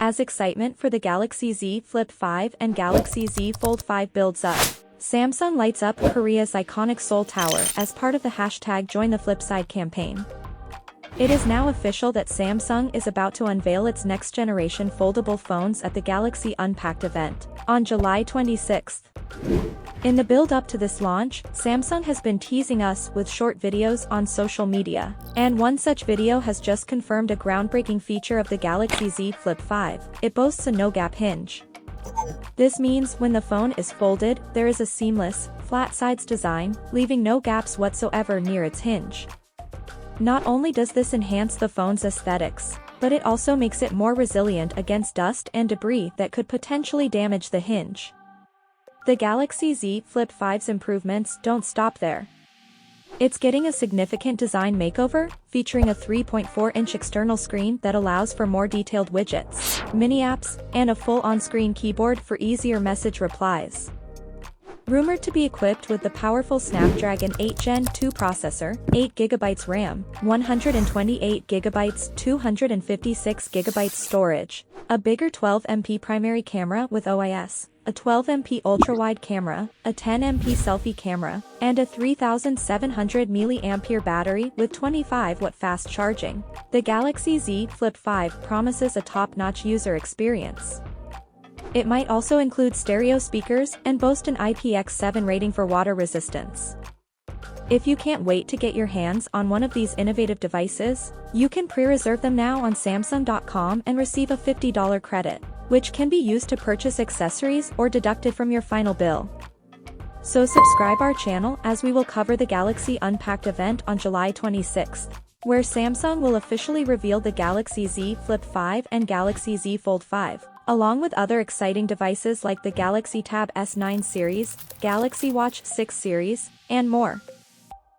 As excitement for the Galaxy Z Flip 5 and Galaxy Z Fold 5 builds up, Samsung lights up Korea's iconic Seoul Tower as part of the hashtag JoinTheFlipSide campaign. It is now official that Samsung is about to unveil its next-generation foldable phones at the Galaxy Unpacked event on July 26th. In the build-up to this launch, Samsung has been teasing us with short videos on social media, and one such video has just confirmed a groundbreaking feature of the Galaxy Z Flip 5. It boasts a no-gap hinge. This means when the phone is folded, there is a seamless, flat sides design, leaving no gaps whatsoever near its hinge. Not only does this enhance the phone's aesthetics, but it also makes it more resilient against dust and debris that could potentially damage the hinge. The Galaxy Z Flip 5's improvements don't stop there. It's getting a significant design makeover, featuring a 3.4-inch external screen that allows for more detailed widgets, mini-apps, and a full on-screen keyboard for easier message replies. Rumored to be equipped with the powerful Snapdragon 8 Gen 2 processor, 8GB RAM, 128GB, 256GB storage, a bigger 12MP primary camera with OIS, a 12MP ultra-wide camera, a 10MP selfie camera, and a 3700 mAh battery with 25W fast charging, the Galaxy Z Flip 5 promises a top-notch user experience. It might also include stereo speakers and boast an IPX7 rating for water resistance. If you can't wait to get your hands on one of these innovative devices, you can pre-reserve them now on Samsung.com and receive a $50 credit, which can be used to purchase accessories or deducted from your final bill. So subscribe our channel as we will cover the Galaxy Unpacked event on July 26th, where Samsung will officially reveal the Galaxy Z Flip 5 and Galaxy Z Fold 5. Along with other exciting devices like the Galaxy Tab S9 series, Galaxy Watch 6 series, and more.